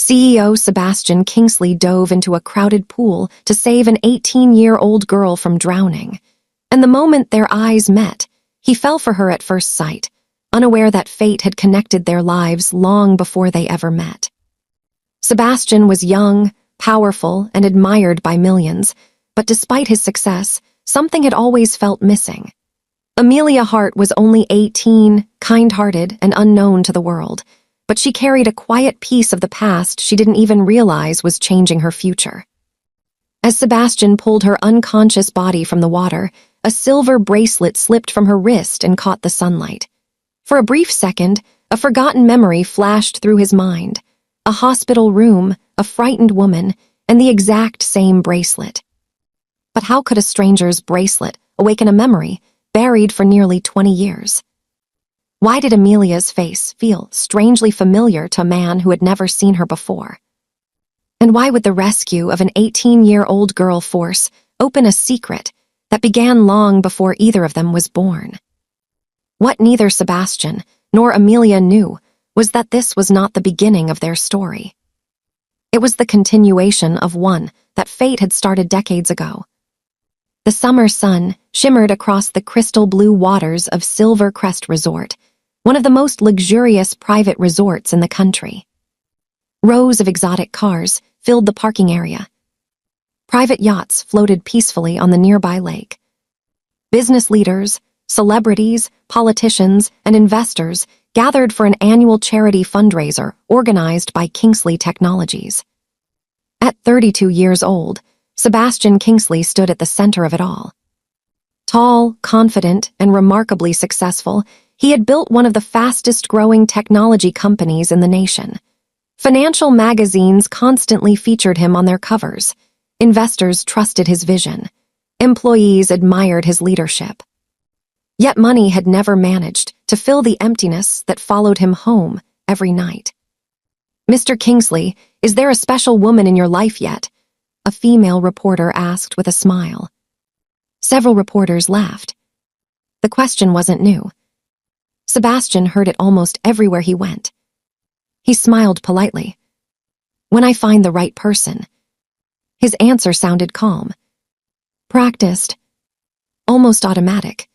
CEO Sebastian Kingsley dove into a crowded pool to save an 18-year-old girl from drowning. And the moment their eyes met, he fell for her at first sight, unaware that fate had connected their lives long before they ever met. Sebastian was young, powerful, and admired by millions, but despite his success, something had always felt missing. Amelia Hart was only 18, kind-hearted, and unknown to the world, but she carried a quiet piece of the past she didn't even realize was changing her future. As Sebastian pulled her unconscious body from the water, a silver bracelet slipped from her wrist and caught the sunlight. For a brief second, a forgotten memory flashed through his mind. A hospital room, a frightened woman, and the exact same bracelet. But how could a stranger's bracelet awaken a memory buried for nearly 20 years? Why did Amelia's face feel strangely familiar to a man who had never seen her before? And why would the rescue of an 18-year-old girl force open a secret that began long before either of them was born? What neither Sebastian nor Amelia knew was that this was not the beginning of their story. It was the continuation of one that fate had started decades ago. The summer sun shimmered across the crystal blue waters of Silver Crest Resort, one of the most luxurious private resorts in the country. Rows of exotic cars filled the parking area. Private yachts floated peacefully on the nearby lake. Business leaders, celebrities, politicians, and investors gathered for an annual charity fundraiser organized by Kingsley Technologies. At 32 years old, Sebastian Kingsley stood at the center of it all. Tall, confident, and remarkably successful, he had built one of the fastest-growing technology companies in the nation. Financial magazines constantly featured him on their covers. Investors trusted his vision. Employees admired his leadership. Yet money had never managed to fill the emptiness that followed him home every night. "Mr. Kingsley, is there a special woman in your life yet?" a female reporter asked with a smile. Several reporters laughed. The question wasn't new. Sebastian heard it almost everywhere he went. He smiled politely. "When I find the right person." His answer sounded calm. Practiced. Almost automatic.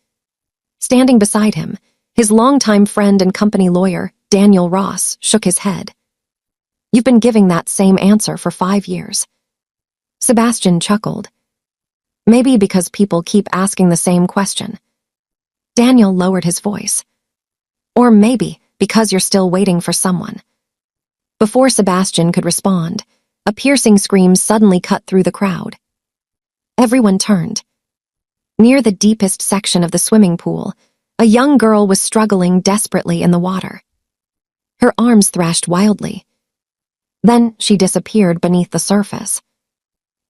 Standing beside him, his longtime friend and company lawyer, Daniel Ross, shook his head. "You've been giving that same answer for 5 years." Sebastian chuckled. "Maybe because people keep asking the same question." Daniel lowered his voice. "Or maybe because you're still waiting for someone." Before Sebastian could respond, a piercing scream suddenly cut through the crowd. Everyone turned. Near the deepest section of the swimming pool, a young girl was struggling desperately in the water. Her arms thrashed wildly. Then she disappeared beneath the surface.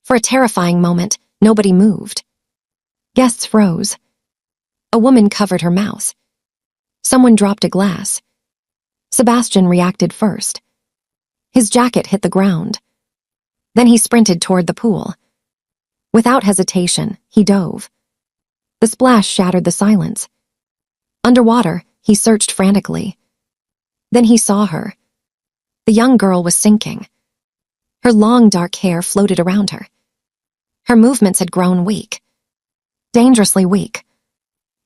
For a terrifying moment, nobody moved. Guests froze. A woman covered her mouth. Someone dropped a glass. Sebastian reacted first. His jacket hit the ground. Then he sprinted toward the pool. Without hesitation, he dove. The splash shattered the silence. Underwater, he searched frantically. Then he saw her. The young girl was sinking. Her long dark hair floated around her. Her movements had grown weak. Dangerously weak.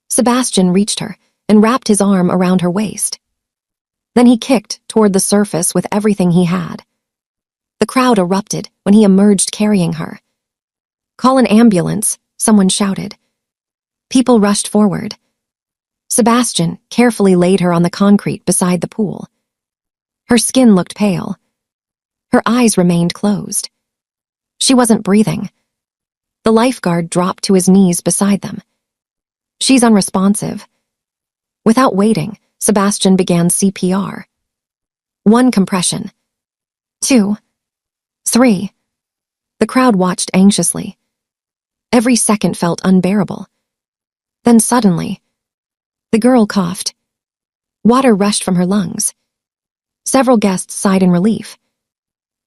Sebastian reached her and wrapped his arm around her waist. Then he kicked toward the surface with everything he had. The crowd erupted when he emerged carrying her. "Call an ambulance," someone shouted. People rushed forward. Sebastian carefully laid her on the concrete beside the pool. Her skin looked pale. Her eyes remained closed. She wasn't breathing. The lifeguard dropped to his knees beside them. "She's unresponsive." Without waiting, Sebastian began CPR. 1 compression. 2. 3. The crowd watched anxiously. Every second felt unbearable. Then suddenly, the girl coughed. Water rushed from her lungs. Several guests sighed in relief.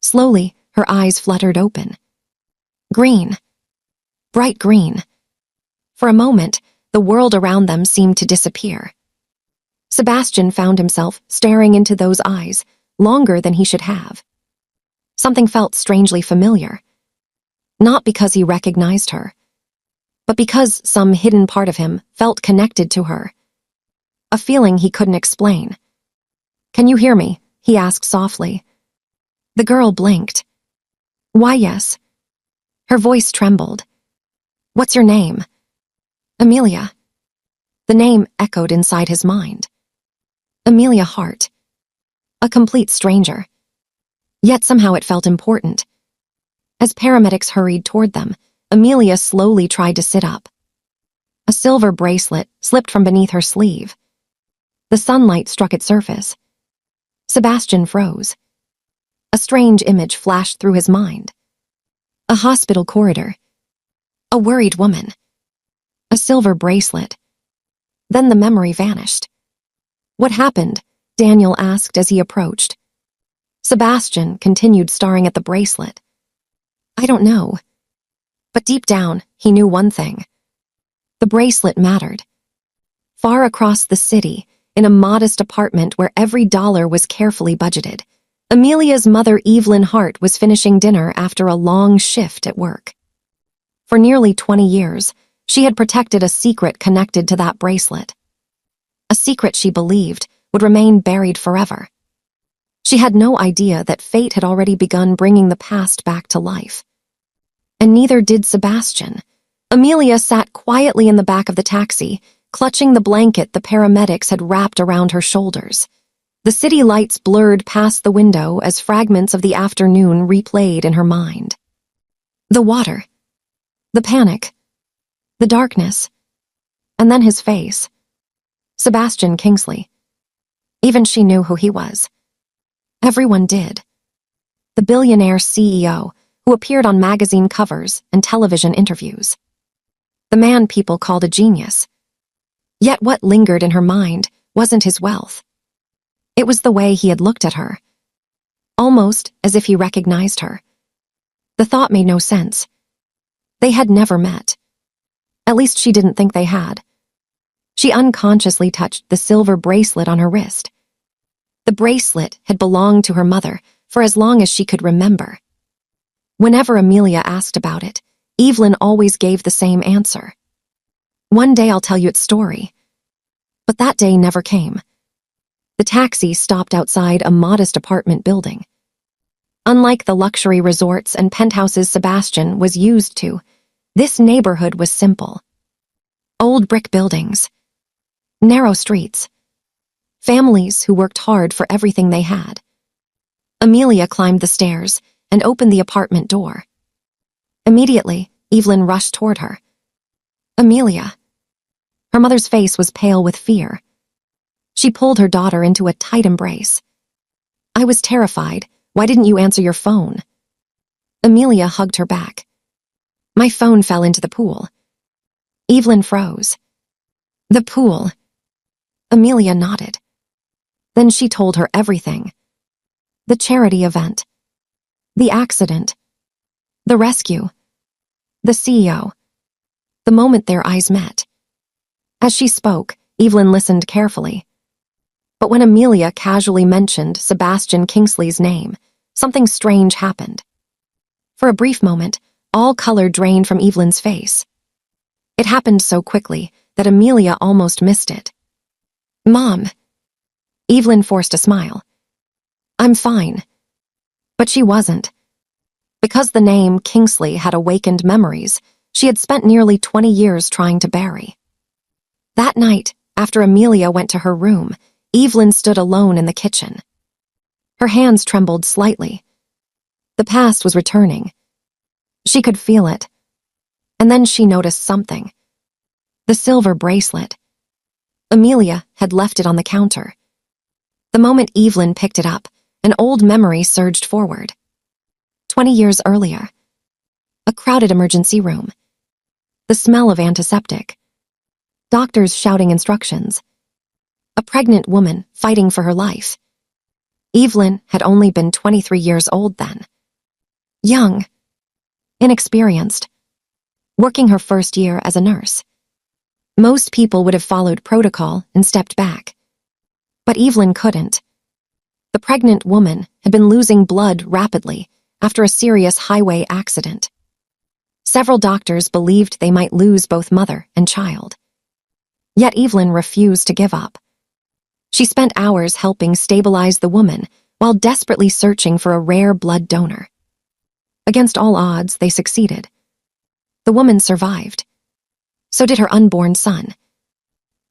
Slowly, her eyes fluttered open. Green. Bright green. For a moment, the world around them seemed to disappear. Sebastian found himself staring into those eyes longer than he should have. Something felt strangely familiar. Not because he recognized her, but because some hidden part of him felt connected to her. A feeling he couldn't explain. "Can you hear me?" he asked softly. The girl blinked. "Why, yes." Her voice trembled. "What's your name?" "Amelia." The name echoed inside his mind. Amelia Hart. A complete stranger. Yet somehow it felt important. As paramedics hurried toward them, Amelia slowly tried to sit up. A silver bracelet slipped from beneath her sleeve. The sunlight struck its surface. Sebastian froze. A strange image flashed through his mind. A hospital corridor. A worried woman. A silver bracelet. Then the memory vanished. "What happened?" Daniel asked as he approached. Sebastian continued staring at the bracelet. "I don't know." But deep down, he knew one thing. The bracelet mattered. Far across the city, in a modest apartment where every dollar was carefully budgeted, Amelia's mother, Evelyn Hart, was finishing dinner after a long shift at work. For nearly 20 years, she had protected a secret connected to that bracelet. A secret she believed would remain buried forever. She had no idea that fate had already begun bringing the past back to life. And neither did Sebastian. Amelia sat quietly in the back of the taxi, clutching the blanket the paramedics had wrapped around her shoulders. The city lights blurred past the window as fragments of the afternoon replayed in her mind. The water. The panic. The darkness. And then his face. Sebastian Kingsley. Even she knew who he was. Everyone did. The billionaire CEO who appeared on magazine covers and television interviews. The man people called a genius. Yet what lingered in her mind wasn't his wealth. It was the way he had looked at her. Almost as if he recognized her. The thought made no sense. They had never met. At least she didn't think they had. She unconsciously touched the silver bracelet on her wrist. The bracelet had belonged to her mother for as long as she could remember. Whenever Amelia asked about it, Evelyn always gave the same answer. "One day I'll tell you its story." But that day never came. The taxi stopped outside a modest apartment building. Unlike the luxury resorts and penthouses Sebastian was used to, this neighborhood was simple. Old brick buildings. Narrow streets. Families who worked hard for everything they had. Amelia climbed the stairs and opened the apartment door. Immediately, Evelyn rushed toward her. "Amelia." Her mother's face was pale with fear. She pulled her daughter into a tight embrace. "I was terrified. Why didn't you answer your phone?" Amelia hugged her back. "My phone fell into the pool." Evelyn froze. "The pool?" Amelia nodded. Then she told her everything. The charity event. The accident. The rescue. The CEO. The moment their eyes met. As she spoke, Evelyn listened carefully. But when Amelia casually mentioned Sebastian Kingsley's name, something strange happened. For a brief moment, all color drained from Evelyn's face. It happened so quickly that Amelia almost missed it. "Mom." Evelyn forced a smile. "I'm fine." But she wasn't. Because the name Kingsley had awakened memories she had spent nearly 20 years trying to bury. That night, after Amelia went to her room, Evelyn stood alone in the kitchen. Her hands trembled slightly. The past was returning. She could feel it. And then she noticed something. The silver bracelet. Amelia had left it on the counter. The moment Evelyn picked it up, an old memory surged forward. 20 years earlier. A crowded emergency room. The smell of antiseptic. Doctors shouting instructions. A pregnant woman fighting for her life. Evelyn had only been 23 years old then. Young. Inexperienced. Working her first year as a nurse. Most people would have followed protocol and stepped back. But Evelyn couldn't. The pregnant woman had been losing blood rapidly, after a serious highway accident. Several doctors believed they might lose both mother and child. Yet Evelyn refused to give up. She spent hours helping stabilize the woman while desperately searching for a rare blood donor. Against all odds, they succeeded. The woman survived. So did her unborn son.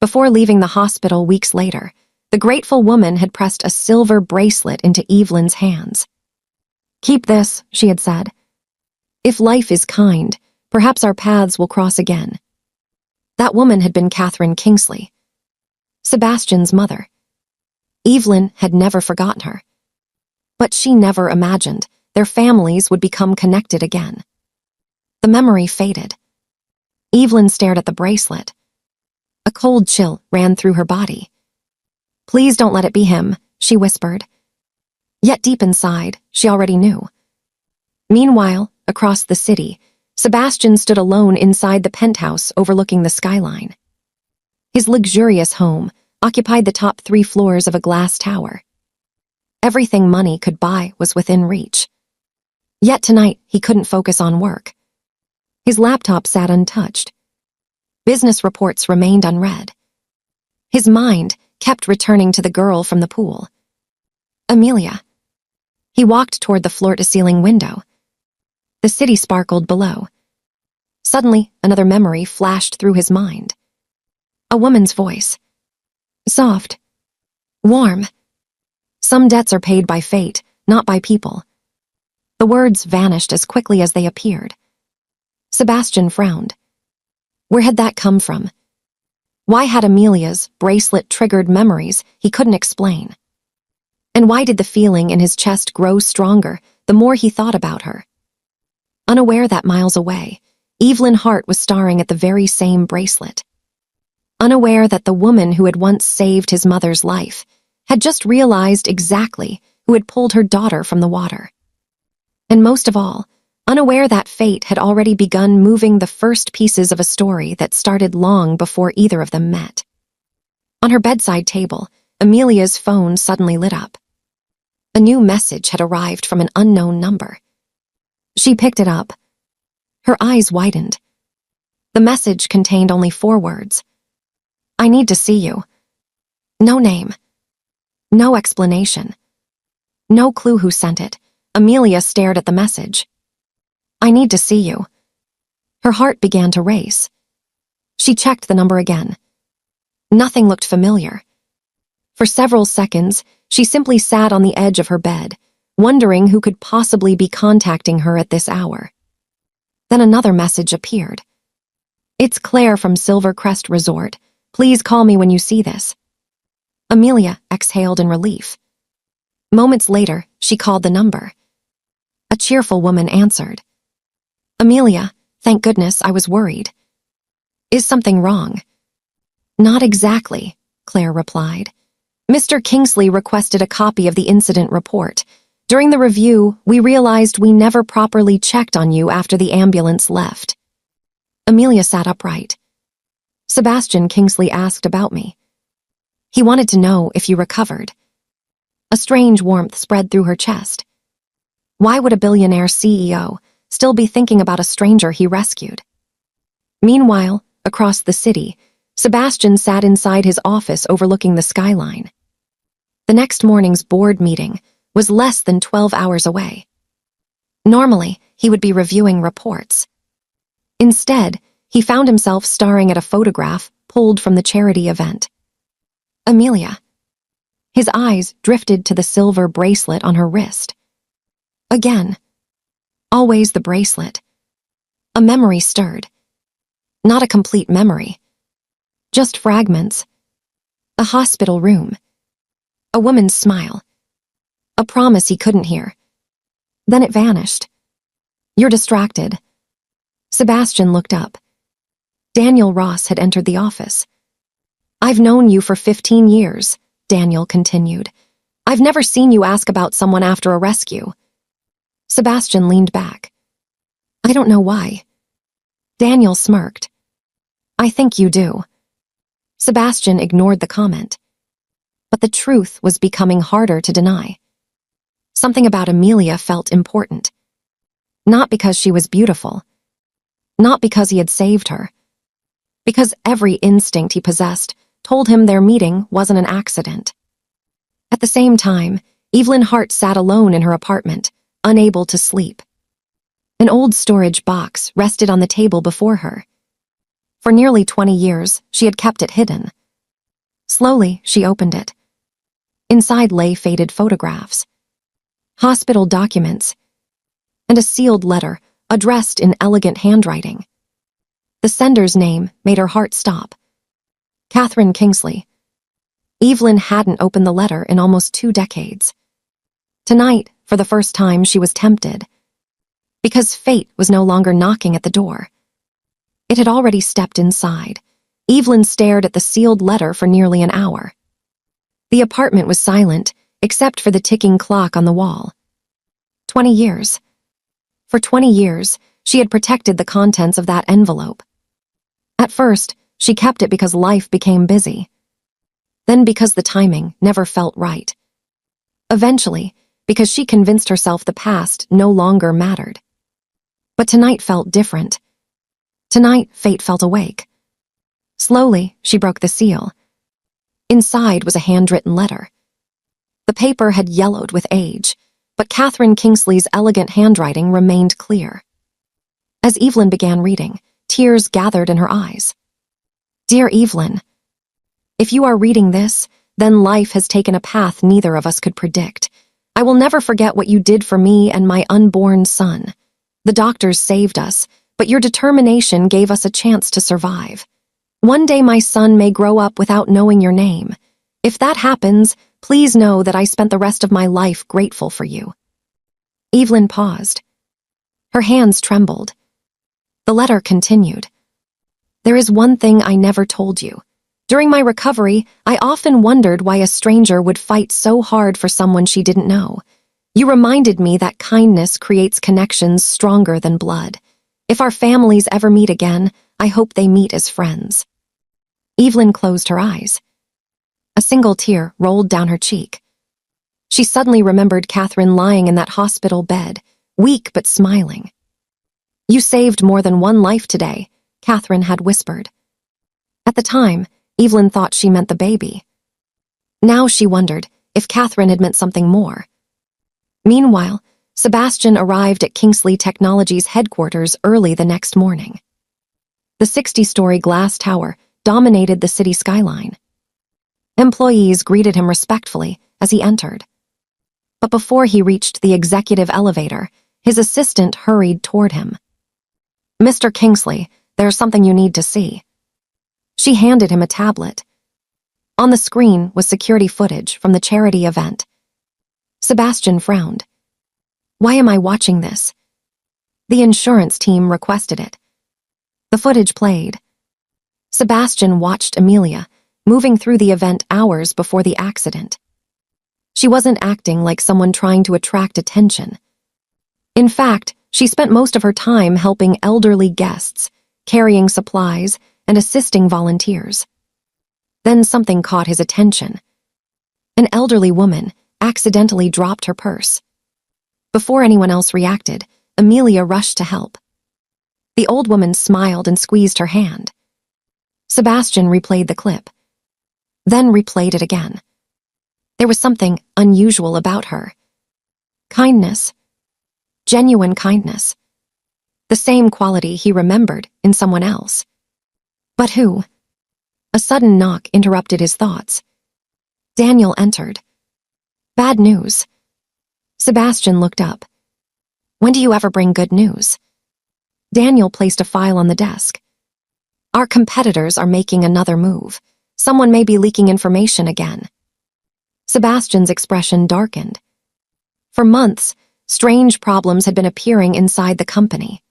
Before leaving the hospital weeks later, the grateful woman had pressed a silver bracelet into Evelyn's hands. "Keep this," she had said. "If life is kind, perhaps our paths will cross again." That woman had been Catherine Kingsley, Sebastian's mother. Evelyn had never forgotten her. But she never imagined their families would become connected again. The memory faded. Evelyn stared at the bracelet. A cold chill ran through her body. "Please don't let it be him," she whispered. Yet deep inside, she already knew. Meanwhile, across the city, Sebastian stood alone inside the penthouse overlooking the skyline. His luxurious home occupied the top 3 floors of a glass tower. Everything money could buy was within reach. Yet tonight, he couldn't focus on work. His laptop sat untouched. Business reports remained unread. His mind kept returning to the girl from the pool. Amelia. He walked toward the floor-to-ceiling window. The city sparkled below. Suddenly, another memory flashed through his mind. A woman's voice. Soft. Warm. "Some debts are paid by fate, not by people." The words vanished as quickly as they appeared. Sebastian frowned. Where had that come from? Why had Amelia's bracelet triggered memories he couldn't explain? And why did the feeling in his chest grow stronger the more he thought about her? Unaware that miles away, Evelyn Hart was staring at the very same bracelet. Unaware that the woman who had once saved his mother's life had just realized exactly who had pulled her daughter from the water. And most of all, unaware that fate had already begun moving the first pieces of a story that started long before either of them met. On her bedside table, Amelia's phone suddenly lit up. A new message had arrived from an unknown number. She picked it up. Her eyes widened. The message contained only 4 words. "I need to see you." No name. No explanation. No clue who sent it. Amelia stared at the message. "I need to see you." Her heart began to race. She checked the number again. Nothing looked familiar. For several seconds, she simply sat on the edge of her bed, wondering who could possibly be contacting her at this hour. Then another message appeared. "It's Claire from Silvercrest Resort. Please call me when you see this." Amelia exhaled in relief. Moments later, she called the number. A cheerful woman answered. "Amelia, thank goodness, I was worried." "Is something wrong?" "Not exactly," Claire replied. "Mr. Kingsley requested a copy of the incident report. During the review, we realized we never properly checked on you after the ambulance left." Amelia sat upright. "Sebastian Kingsley asked about me. He wanted to know if you recovered." A strange warmth spread through her chest. Why would a billionaire CEO still be thinking about a stranger he rescued? Meanwhile, across the city, Sebastian sat inside his office overlooking the skyline. The next morning's board meeting was less than 12 hours away. Normally, he would be reviewing reports. Instead, he found himself staring at a photograph pulled from the charity event. Amelia. His eyes drifted to the silver bracelet on her wrist. Again. Always the bracelet. A memory stirred. Not a complete memory. Just fragments. A hospital room. A woman's smile. A promise he couldn't hear. Then it vanished. "You're distracted." Sebastian looked up. Daniel Ross had entered the office. "I've known you for 15 years, Daniel continued. "I've never seen you ask about someone after a rescue." Sebastian leaned back. "I don't know why." Daniel smirked. "I think you do." Sebastian ignored the comment. But the truth was becoming harder to deny. Something about Amelia felt important. Not because she was beautiful, not because he had saved her, because every instinct he possessed told him their meeting wasn't an accident. At the same time, Evelyn Hart sat alone in her apartment, unable to sleep. An old storage box rested on the table before her. For nearly 20 years, she had kept it hidden. Slowly, she opened it. Inside lay faded photographs, hospital documents, and a sealed letter addressed in elegant handwriting. The sender's name made her heart stop. Catherine Kingsley. Evelyn hadn't opened the letter in almost 2 decades. Tonight, for the first time, she was tempted. Because fate was no longer knocking at the door. It had already stepped inside. Evelyn stared at the sealed letter for nearly an hour. The apartment was silent, except for the ticking clock on the wall. 20 years. For 20 years, she had protected the contents of that envelope. At first, she kept it because life became busy. Then because the timing never felt right. Eventually, because she convinced herself the past no longer mattered. But tonight felt different. Tonight, fate felt awake. Slowly, she broke the seal. Inside was a handwritten letter. The paper had yellowed with age, but Catherine Kingsley's elegant handwriting remained clear. As Evelyn began reading, tears gathered in her eyes. Dear Evelyn, if you are reading this, then life has taken a path neither of us could predict. I will never forget what you did for me and my unborn son. The doctors saved us, but your determination gave us a chance to survive. One day my son may grow up without knowing your name. If that happens, please know that I spent the rest of my life grateful for you. Evelyn paused. Her hands trembled. The letter continued. There is one thing I never told you. During my recovery, I often wondered why a stranger would fight so hard for someone she didn't know. You reminded me that kindness creates connections stronger than blood. If our families ever meet again, I hope they meet as friends. Evelyn closed her eyes. A single tear rolled down her cheek. She suddenly remembered Catherine lying in that hospital bed, weak but smiling. You saved more than one life today, Catherine had whispered. At the time, Evelyn thought she meant the baby. Now she wondered if Catherine had meant something more. Meanwhile, Sebastian arrived at Kingsley Technologies' headquarters early the next morning. The 60-story glass tower dominated the city skyline. Employees greeted him respectfully as he entered. But before he reached the executive elevator, his assistant hurried toward him. Mr. Kingsley, there's something you need to see. She handed him a tablet. On the screen was security footage from the charity event. Sebastian frowned. Why am I watching this? The insurance team requested it. The footage played. Sebastian watched Amelia, moving through the event hours before the accident. She wasn't acting like someone trying to attract attention. In fact, she spent most of her time helping elderly guests, carrying supplies, and assisting volunteers. Then something caught his attention. An elderly woman accidentally dropped her purse. Before anyone else reacted, Amelia rushed to help. The old woman smiled and squeezed her hand. Sebastian replayed the clip, then replayed it again. There was something unusual about her. Kindness. Genuine kindness. The same quality he remembered in someone else. But who? A sudden knock interrupted his thoughts. Daniel entered. Bad news. Sebastian looked up. When do you ever bring good news? Daniel placed a file on the desk. Our competitors are making another move. Someone may be leaking information again. Sebastian's expression darkened. For months, strange problems had been appearing inside the company.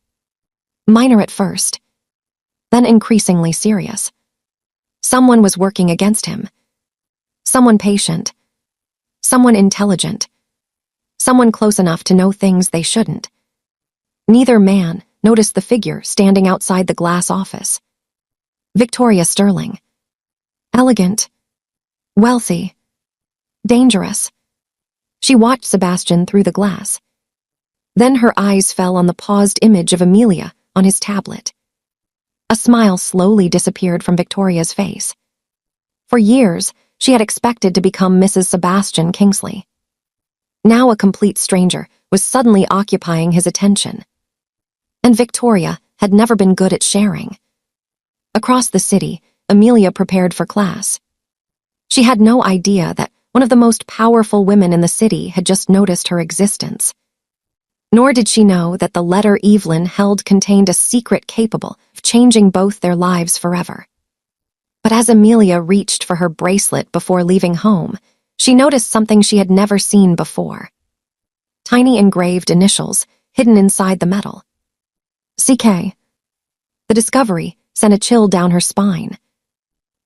Minor at first, then increasingly serious. Someone was working against him. Someone patient. Someone intelligent. Someone close enough to know things they shouldn't. Neither man noticed the figure standing outside the glass office. Victoria Sterling. Elegant. Wealthy. Dangerous. She watched Sebastian through the glass. Then her eyes fell on the paused image of Amelia on his tablet. A smile slowly disappeared from Victoria's face. For years, she had expected to become Mrs. Sebastian Kingsley. Now a complete stranger was suddenly occupying his attention. And Victoria had never been good at sharing. Across the city, Amelia prepared for class. She had no idea that one of the most powerful women in the city had just noticed her existence. Nor did she know that the letter Evelyn held contained a secret capable of changing both their lives forever. But as Amelia reached for her bracelet before leaving home, she noticed something she had never seen before. Tiny engraved initials hidden inside the metal. CK. The discovery sent a chill down her spine.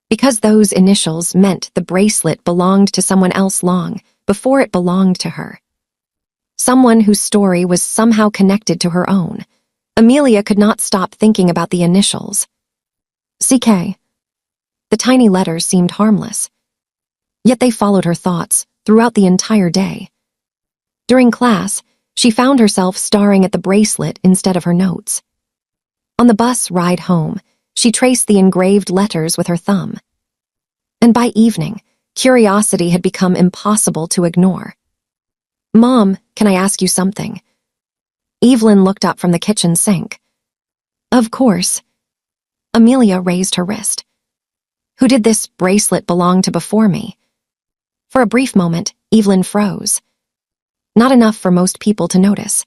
Because those initials meant the bracelet belonged to someone else long before it belonged to her. Someone whose story was somehow connected to her own. Amelia could not stop thinking about the initials. CK. The tiny letters seemed harmless. Yet they followed her thoughts throughout the entire day. During class, she found herself staring at the bracelet instead of her notes. On the bus ride home, she traced the engraved letters with her thumb. And by evening, curiosity had become impossible to ignore. "Mom, can I ask you something?" Evelyn looked up from the kitchen sink. "Of course." Amelia raised her wrist. "Who did this bracelet belong to before me?" For a brief moment, Evelyn froze. Not enough for most people to notice,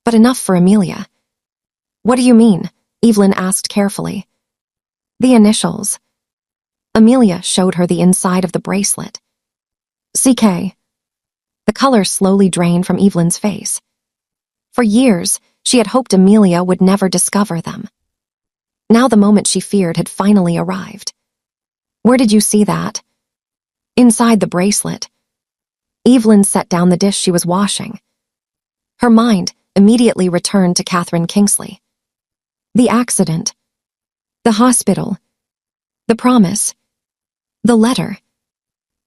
but enough for Amelia. "What do you mean?" Evelyn asked carefully. "The initials." Amelia showed her the inside of the bracelet. CK. The color slowly drained from Evelyn's face. For years, she had hoped Amelia would never discover them. Now the moment she feared had finally arrived. "Where did you see that?" "Inside the bracelet." Evelyn set down the dish she was washing. Her mind immediately returned to Catherine Kingsley. The accident. The hospital. The promise. The letter.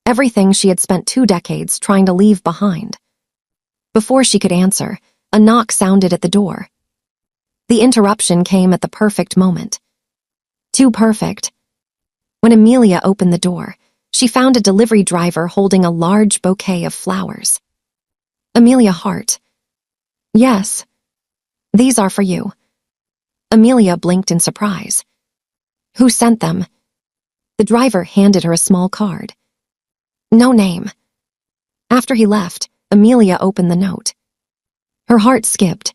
Everything she had spent 2 decades trying to leave behind. Before she could answer, a knock sounded at the door. The interruption came at the perfect moment. Too perfect. When Amelia opened the door, she found a delivery driver holding a large bouquet of flowers. "Amelia Hart." "Yes. These are for you." Amelia blinked in surprise. "Who sent them?" The driver handed her a small card. "No name." After he left, Amelia opened the note. Her heart skipped.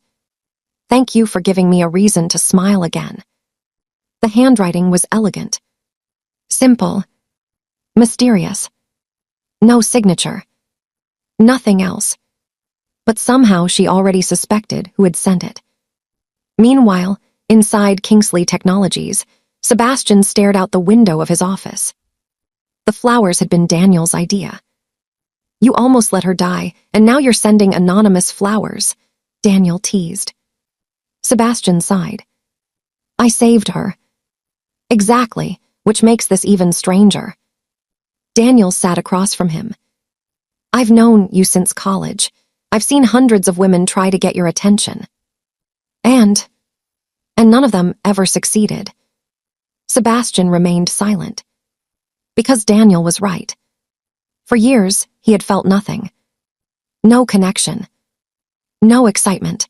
"Thank you for giving me a reason to smile again." The handwriting was elegant. Simple. Mysterious. No signature. Nothing else. But somehow she already suspected who had sent it. Meanwhile, inside Kingsley Technologies, Sebastian stared out the window of his office. The flowers had been Daniel's idea. "You almost let her die, and now you're sending anonymous flowers," Daniel teased. Sebastian sighed. "I saved her." "Exactly, which makes this even stranger." Daniel sat across from him. "I've known you since college. I've seen hundreds of women try to get your attention. And none of them ever succeeded." Sebastian remained silent. Because Daniel was right. For years, he had felt nothing. No connection. No excitement.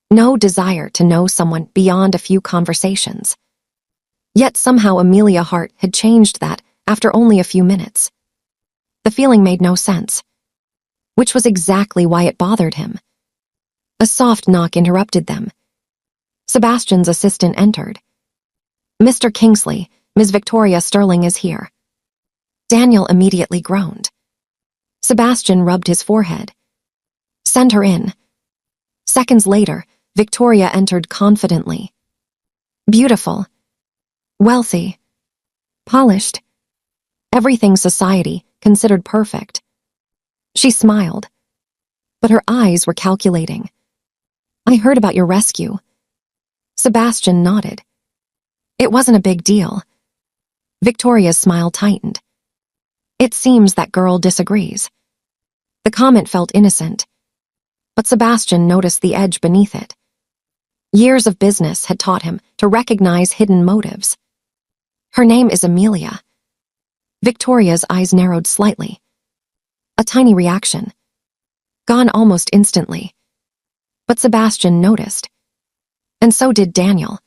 No desire to know someone beyond a few conversations. Yet somehow Amelia Hart had changed that after only a few minutes. The feeling made no sense. Which was exactly why it bothered him. A soft knock interrupted them. Sebastian's assistant entered. "Mr. Kingsley, Ms. Victoria Sterling is here." Daniel immediately groaned. Sebastian rubbed his forehead. "Send her in." Seconds later, Victoria entered confidently. Beautiful. Wealthy. Polished. Everything society considered perfect. She smiled, but her eyes were calculating. "I heard about your rescue." Sebastian nodded. "It wasn't a big deal." Victoria's smile tightened. "It seems that girl disagrees." The comment felt innocent, but Sebastian noticed the edge beneath it. Years of business had taught him to recognize hidden motives. Her name is Amelia. Victoria's eyes narrowed slightly. A tiny reaction. Gone almost instantly. But Sebastian noticed. And so did Daniel.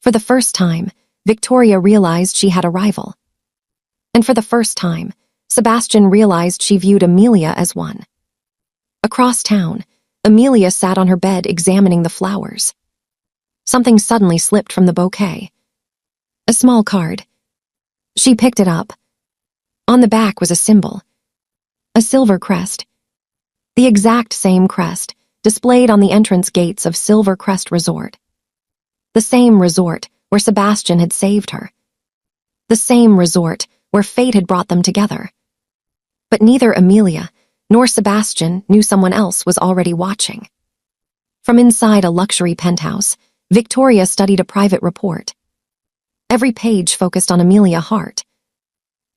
For the first time, Victoria realized she had a rival. And for the first time, Sebastian realized she viewed Amelia as one. Across town, Amelia sat on her bed examining the flowers. Something suddenly slipped from the bouquet. A small card. She picked it up. On the back was a symbol. A silver crest. The exact same crest displayed on the entrance gates of Silver Crest Resort. The same resort where Sebastian had saved her. The same resort where fate had brought them together. But neither Amelia nor Sebastian knew someone else was already watching. From inside a luxury penthouse, Victoria studied a private report. Every page focused on Amelia Hart.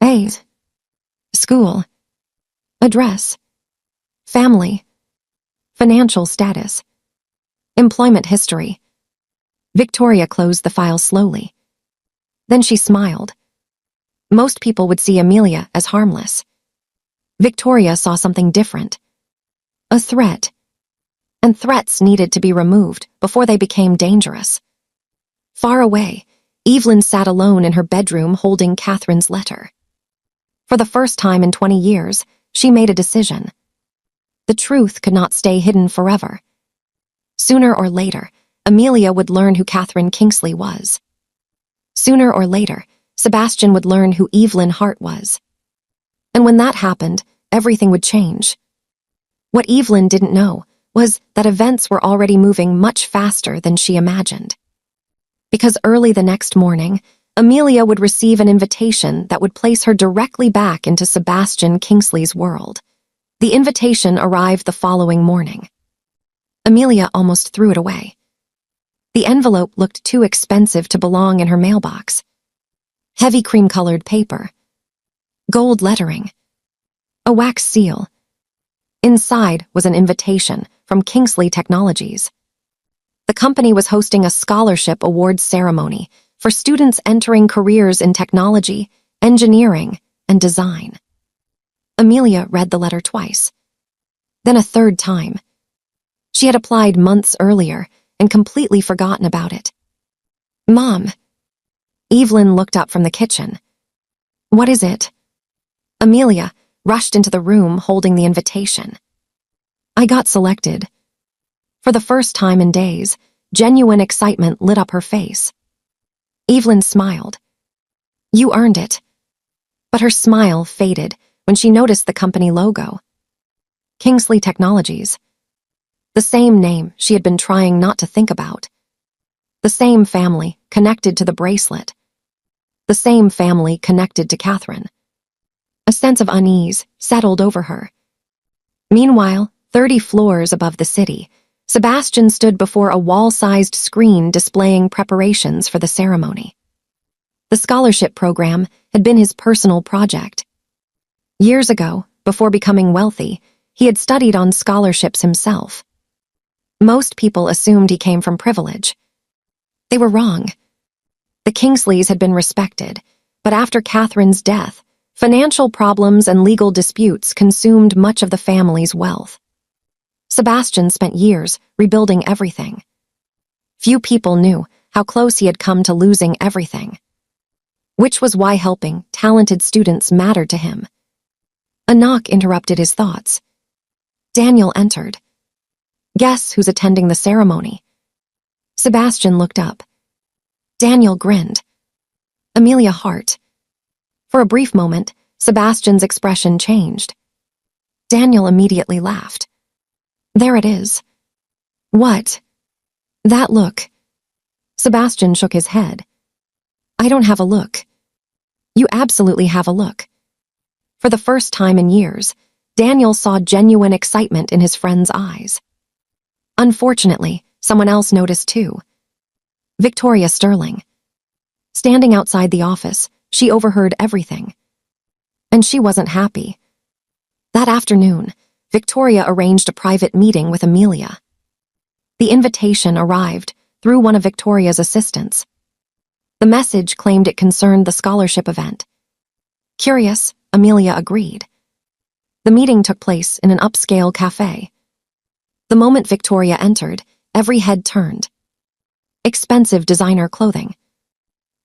Age, school, address, family, financial status, employment history. Victoria closed the file slowly. Then she smiled. Most people would see Amelia as harmless. Victoria saw something different. A threat. And threats needed to be removed before they became dangerous. Far away, Evelyn sat alone in her bedroom holding Catherine's letter. For the first time in 20 years, she made a decision. The truth could not stay hidden forever. Sooner or later, Amelia would learn who Catherine Kingsley was. Sooner or later, Sebastian would learn who Evelyn Hart was. And when that happened, everything would change. What Evelyn didn't know was that events were already moving much faster than she imagined. Because early the next morning, Amelia would receive an invitation that would place her directly back into Sebastian Kingsley's world. The invitation arrived the following morning. Amelia almost threw it away. The envelope looked too expensive to belong in her mailbox. Heavy cream-colored paper. Gold lettering. A wax seal. Inside was an invitation from Kingsley Technologies. The company was hosting a scholarship awards ceremony for students entering careers in technology, engineering, and design. Amelia read the letter twice. Then a third time. She had applied months earlier and completely forgotten about it. Mom. Evelyn looked up from the kitchen. What is it? Amelia rushed into the room holding the invitation. I got selected. For the first time in days, genuine excitement lit up her face. Evelyn smiled. You earned it. But her smile faded when she noticed the company logo. Kingsley Technologies. The same name she had been trying not to think about. The same family connected to the bracelet. The same family connected to Catherine. A sense of unease settled over her. Meanwhile, 30 floors above the city, Sebastian stood before a wall-sized screen displaying preparations for the ceremony. The scholarship program had been his personal project. Years ago, before becoming wealthy, he had studied on scholarships himself. Most people assumed he came from privilege. They were wrong. The Kingsleys had been respected, but after Catherine's death, financial problems and legal disputes consumed much of the family's wealth. Sebastian spent years rebuilding everything. Few people knew how close he had come to losing everything. Which was why helping talented students mattered to him. A knock interrupted his thoughts. Daniel entered. Guess who's attending the ceremony? Sebastian looked up. Daniel grinned. Amelia Hart. For a brief moment, Sebastian's expression changed. Daniel immediately laughed. There it is. What? That look. Sebastian shook his head. I don't have a look. You absolutely have a look. For the first time in years, Daniel saw genuine excitement in his friend's eyes. Unfortunately, someone else noticed too. Victoria Sterling. Standing outside the office, she overheard everything. And she wasn't happy. That afternoon, Victoria arranged a private meeting with Amelia. The invitation arrived through one of Victoria's assistants. The message claimed it concerned the scholarship event. Curious, Amelia agreed. The meeting took place in an upscale cafe. The moment Victoria entered, every head turned. Expensive designer clothing.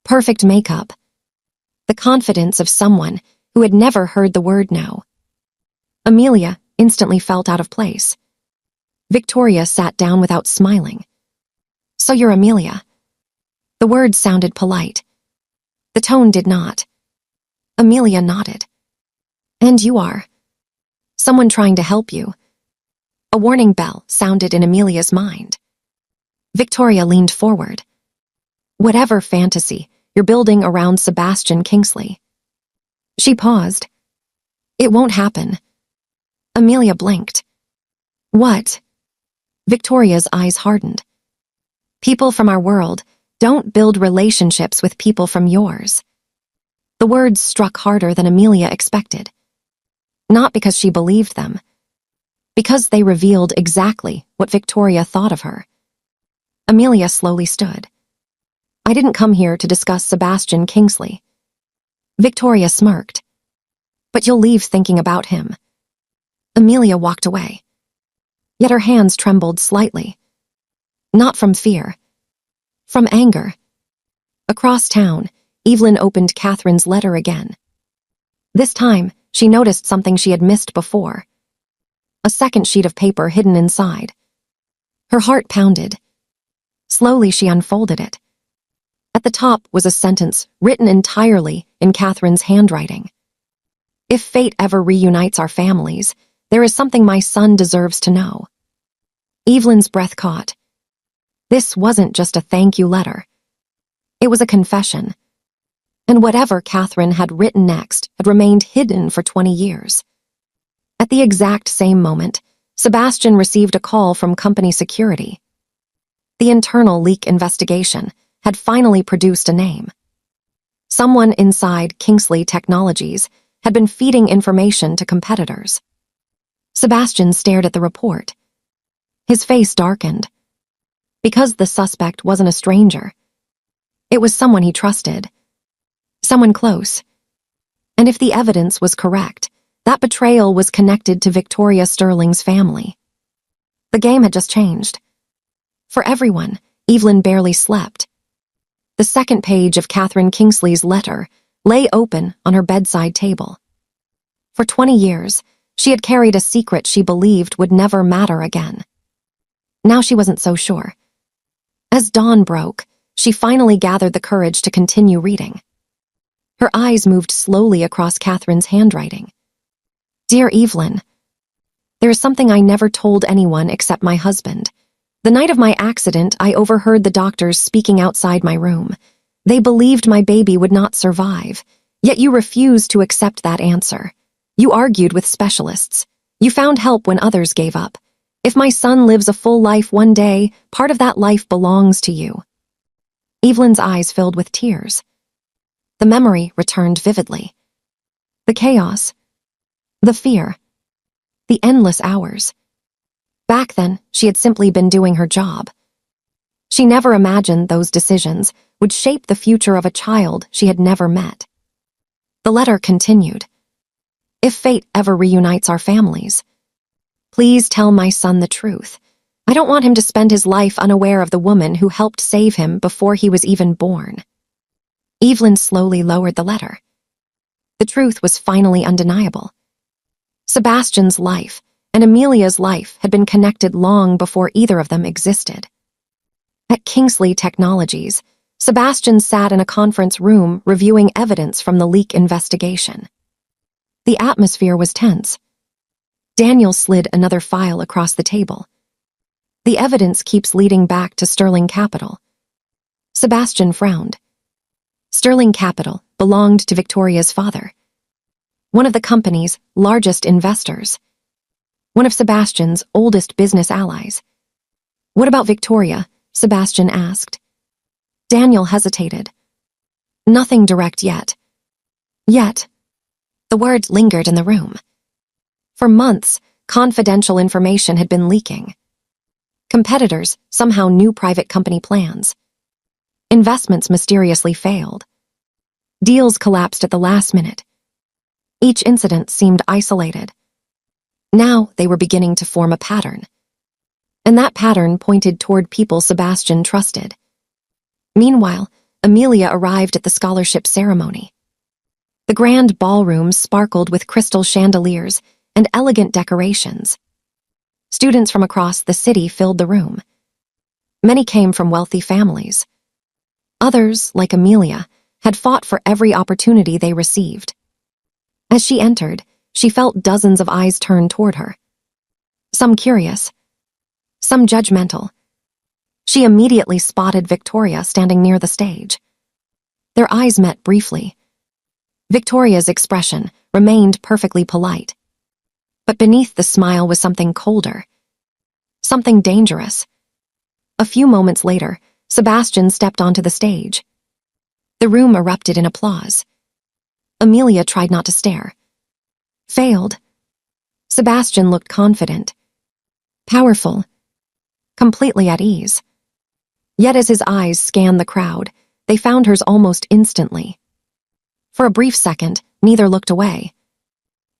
Perfect makeup. The confidence of someone who had never heard the word no. Amelia instantly felt out of place. Victoria sat down without smiling. "So you're Amelia." The words sounded polite. The tone did not. Amelia nodded. "And you are?" "Someone trying to help you." A warning bell sounded in Amelia's mind. Victoria leaned forward. "Whatever fantasy you're building around Sebastian Kingsley." She paused. "It won't happen." Amelia blinked. "What?" Victoria's eyes hardened. "People from our world don't build relationships with people from yours." The words struck harder than Amelia expected. Not because she believed them, because they revealed exactly what Victoria thought of her. Amelia slowly stood. "I didn't come here to discuss Sebastian Kingsley." Victoria smirked. "But you'll leave thinking about him." Amelia walked away. Yet her hands trembled slightly. Not from fear. From anger. Across town, Evelyn opened Catherine's letter again. This time, she noticed something she had missed before. A second sheet of paper hidden inside. Her heart pounded. Slowly, she unfolded it. At the top was a sentence written entirely in Catherine's handwriting. "If fate ever reunites our families, there is something my son deserves to know." Evelyn's breath caught. This wasn't just a thank you letter. It was a confession. And whatever Catherine had written next had remained hidden for 20 years. At the exact same moment, Sebastian received a call from company security. The internal leak investigation had finally produced a name. Someone inside Kingsley Technologies had been feeding information to competitors. Sebastian stared at the report. His face darkened. Because the suspect wasn't a stranger. It was someone he trusted. Someone close. And if the evidence was correct, that betrayal was connected to Victoria Sterling's family. The game had just changed. For everyone, Evelyn barely slept. The second page of Catherine Kingsley's letter lay open on her bedside table. For 20 years, she had carried a secret she believed would never matter again. Now she wasn't so sure. As dawn broke, she finally gathered the courage to continue reading. Her eyes moved slowly across Catherine's handwriting. "Dear Evelyn, there is something I never told anyone except my husband. The night of my accident, I overheard the doctors speaking outside my room. They believed my baby would not survive, yet you refused to accept that answer. You argued with specialists. You found help when others gave up. If my son lives a full life one day, part of that life belongs to you." Evelyn's eyes filled with tears. The memory returned vividly. The chaos. The fear. The endless hours. Back then, she had simply been doing her job. She never imagined those decisions would shape the future of a child she had never met. The letter continued. "If fate ever reunites our families, please tell my son the truth. I don't want him to spend his life unaware of the woman who helped save him before he was even born." Evelyn slowly lowered the letter. The truth was finally undeniable. Sebastian's life and Amelia's life had been connected long before either of them existed. At Kingsley Technologies, Sebastian sat in a conference room reviewing evidence from the leak investigation. The atmosphere was tense. Daniel slid another file across the table. "The evidence keeps leading back to Sterling Capital." Sebastian frowned. Sterling Capital belonged to Victoria's father, one of the company's largest investors, one of Sebastian's oldest business allies. "What about Victoria?" Sebastian asked. Daniel hesitated. "Nothing direct yet." Yet, the word lingered in the room. For months, confidential information had been leaking. Competitors somehow knew private company plans. Investments mysteriously failed. Deals collapsed at the last minute. Each incident seemed isolated. Now they were beginning to form a pattern. And that pattern pointed toward people Sebastian trusted. Meanwhile, Amelia arrived at the scholarship ceremony. The grand ballroom sparkled with crystal chandeliers and elegant decorations. Students from across the city filled the room. Many came from wealthy families. Others, like Amelia, had fought for every opportunity they received. As she entered, she felt dozens of eyes turn toward her. Some curious, some judgmental. She immediately spotted Victoria standing near the stage. Their eyes met briefly. Victoria's expression remained perfectly polite. But beneath the smile was something colder. Something dangerous. A few moments later, Sebastian stepped onto the stage. The room erupted in applause. Amelia tried not to stare. Failed. Sebastian looked confident, powerful, completely at ease. Yet as his eyes scanned the crowd, they found hers almost instantly. For a brief second, neither looked away.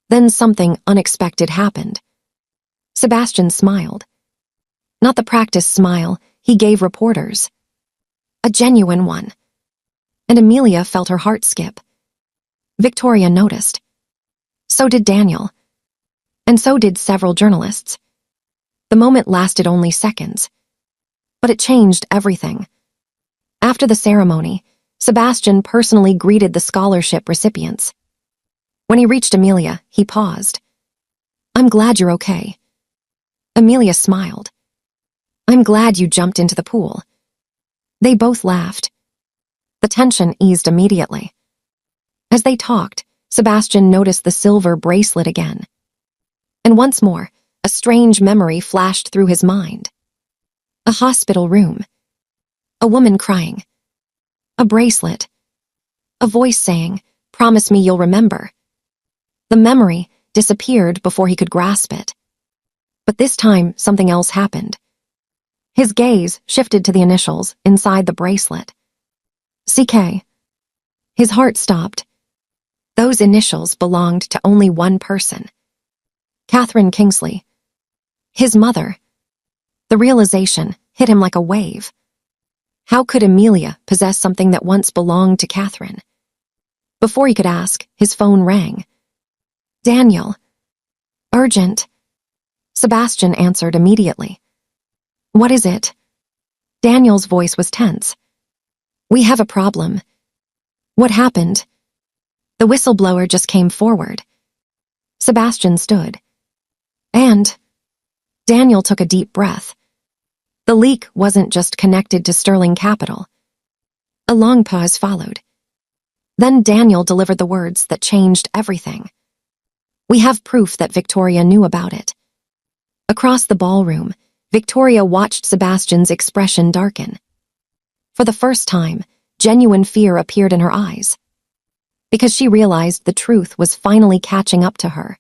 Then something unexpected happened. Sebastian smiled. Not the practiced smile he gave reporters. A genuine one. And Amelia felt her heart skip. Victoria noticed. So did Daniel. And so did several journalists. The moment lasted only seconds. But it changed everything. After the ceremony, Sebastian personally greeted the scholarship recipients. When he reached Amelia, he paused. "I'm glad you're okay." Amelia smiled. "I'm glad you jumped into the pool." They both laughed. The tension eased immediately. As they talked, Sebastian noticed the silver bracelet again. And once more, a strange memory flashed through his mind. A hospital room. A woman crying. A bracelet. A voice saying, "Promise me you'll remember." The memory disappeared before he could grasp it. But this time, something else happened. His gaze shifted to the initials inside the bracelet. CK. His heart stopped. Those initials belonged to only one person. Catherine Kingsley. His mother. The realization hit him like a wave. How could Amelia possess something that once belonged to Catherine? Before he could ask, his phone rang. "Daniel." "Urgent." Sebastian answered immediately. "What is it?" Daniel's voice was tense. "We have a problem." "What happened?" The whistleblower just came forward. Sebastian stood. And Daniel took a deep breath. The leak wasn't just connected to Sterling Capital. A long pause followed. Then Daniel delivered the words that changed everything. "We have proof that Victoria knew about it." Across the ballroom, Victoria watched Sebastian's expression darken. For the first time, genuine fear appeared in her eyes. Because she realized the truth was finally catching up to her.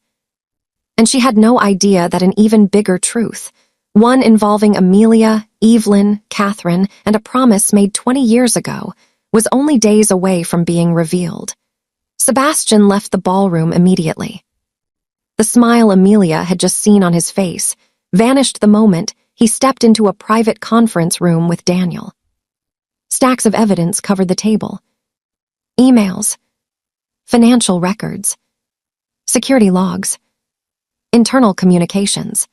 And she had no idea that an even bigger truth, one involving Amelia, Evelyn, Catherine, and a promise made 20 years ago, was only days away from being revealed. Sebastian left the ballroom immediately. The smile Amelia had just seen on his face vanished the moment he stepped into a private conference room with Daniel. Stacks of evidence covered the table. Emails, financial records, security logs, internal communications.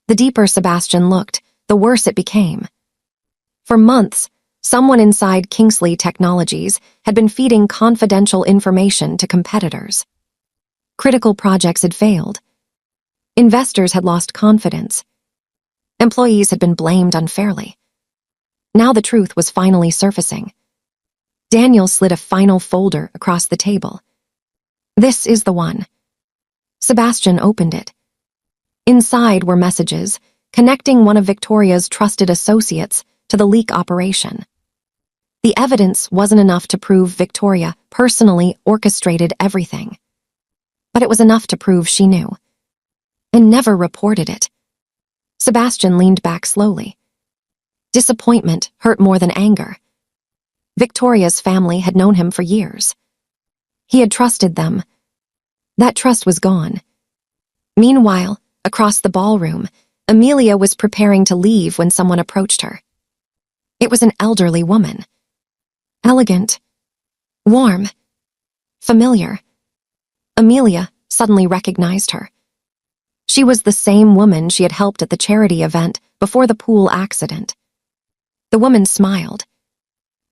The deeper Sebastian looked, the worse it became. For months, someone inside Kingsley Technologies had been feeding confidential information to competitors. Critical projects had failed. Investors had lost confidence. Employees had been blamed unfairly. Now the truth was finally surfacing. Daniel slid a final folder across the table. "This is the one." Sebastian opened it. Inside were messages connecting one of Victoria's trusted associates to the leak operation. The evidence wasn't enough to prove Victoria personally orchestrated everything. But it was enough to prove she knew. and never reported it. Sebastian leaned back slowly. Disappointment hurt more than anger. Victoria's family had known him for years. He had trusted them. That trust was gone. Meanwhile, across the ballroom, Amelia was preparing to leave when someone approached her. It was an elderly woman. Elegant, warm, familiar. Amelia suddenly recognized her. She was the same woman she had helped at the charity event before the pool accident. The woman smiled.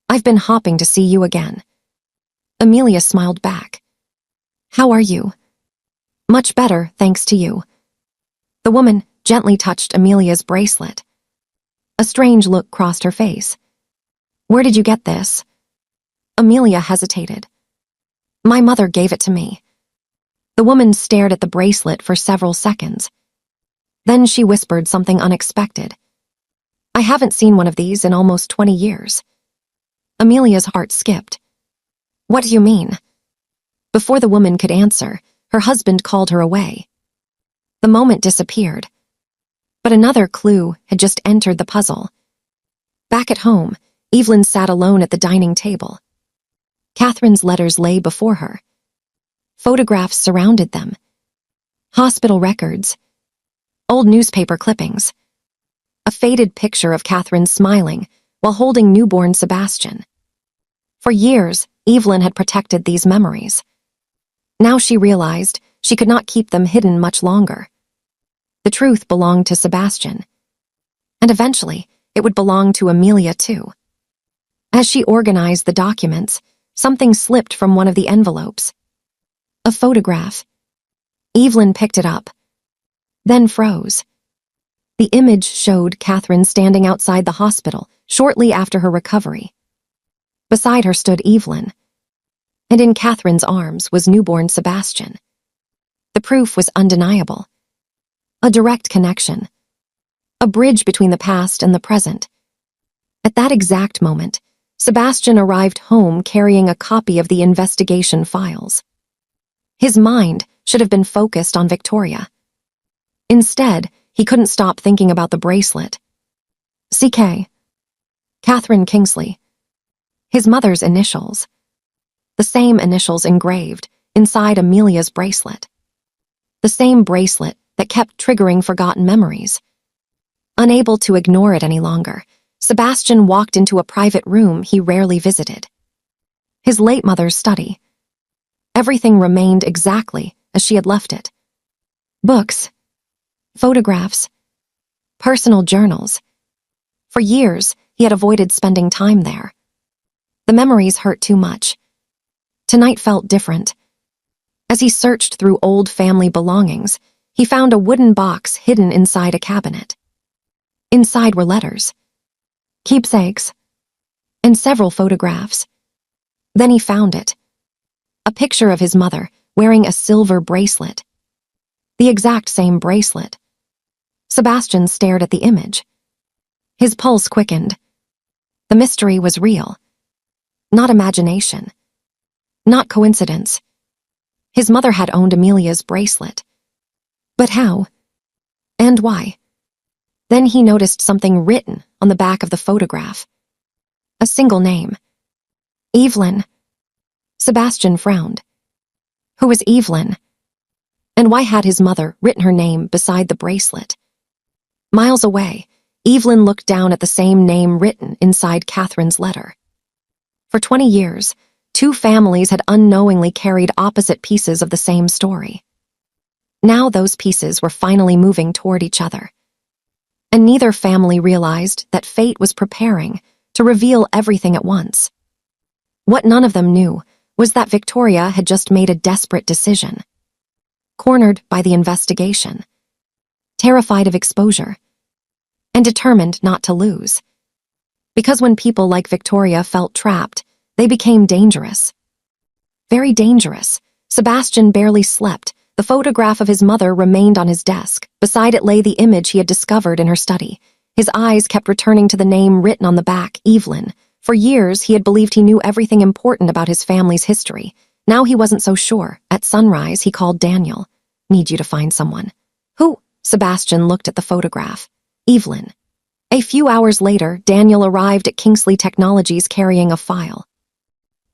"I've been hoping to see you again." Amelia smiled back. "How are you?" "Much better, thanks to you." The woman gently touched Amelia's bracelet. A strange look crossed her face. "Where did you get this?" Amelia hesitated. "My mother gave it to me." The woman stared at the bracelet for several seconds. Then she whispered something unexpected. "I haven't seen one of these in almost 20 years. Amelia's heart skipped. "What do you mean?" Before the woman could answer, her husband called her away. The moment disappeared. But another clue had just entered the puzzle. Back at home, Evelyn sat alone at the dining table. Catherine's letters lay before her. Photographs surrounded them. Hospital records. Old newspaper clippings. A faded picture of Catherine smiling while holding newborn Sebastian. For years, Evelyn had protected these memories. Now she realized she could not keep them hidden much longer. The truth belonged to Sebastian. And eventually, it would belong to Amelia too. As she organized the documents, something slipped from one of the envelopes. A photograph. Evelyn picked it up, then froze. The image showed Catherine standing outside the hospital shortly after her recovery. Beside her stood Evelyn, and in Catherine's arms was newborn Sebastian. The proof was undeniable. A direct connection. A bridge between the past and the present. At that exact moment, Sebastian arrived home carrying a copy of the investigation files. His mind should have been focused on Victoria. Instead, he couldn't stop thinking about the bracelet. CK. Catherine Kingsley. His mother's initials. The same initials engraved inside Amelia's bracelet. The same bracelet that kept triggering forgotten memories. Unable to ignore it any longer, Sebastian walked into a private room he rarely visited. His late mother's study. Everything remained exactly as she had left it. Books, photographs, personal journals. For years, he had avoided spending time there. The memories hurt too much. Tonight felt different. As he searched through old family belongings, he found a wooden box hidden inside a cabinet. Inside were letters, keepsakes, and several photographs. Then he found it. A picture of his mother wearing a silver bracelet. The exact same bracelet. Sebastian stared at the image. His pulse quickened. The mystery was real. Not imagination. Not coincidence. His mother had owned Amelia's bracelet. But how? And why? Then he noticed something written on the back of the photograph. A single name. Evelyn. Sebastian frowned. Who was Evelyn? And why had his mother written her name beside the bracelet? Miles away, Evelyn looked down at the same name written inside Catherine's letter. For 20 years, two families had unknowingly carried opposite pieces of the same story. Now those pieces were finally moving toward each other. And neither family realized that fate was preparing to reveal everything at once. What none of them knew was that Victoria had just made a desperate decision. Cornered by the investigation, terrified of exposure, and determined not to lose. Because when people like Victoria felt trapped, they became dangerous. Very dangerous. Sebastian barely slept. The photograph of his mother remained on his desk. Beside it lay the image he had discovered in her study. His eyes kept returning to the name written on the back, Evelyn. For years, he had believed he knew everything important about his family's history. Now he wasn't so sure. At sunrise, he called Daniel. "Need you to find someone." Who? Sebastian looked at the photograph. Evelyn. A few hours later, Daniel arrived at Kingsley Technologies carrying a file.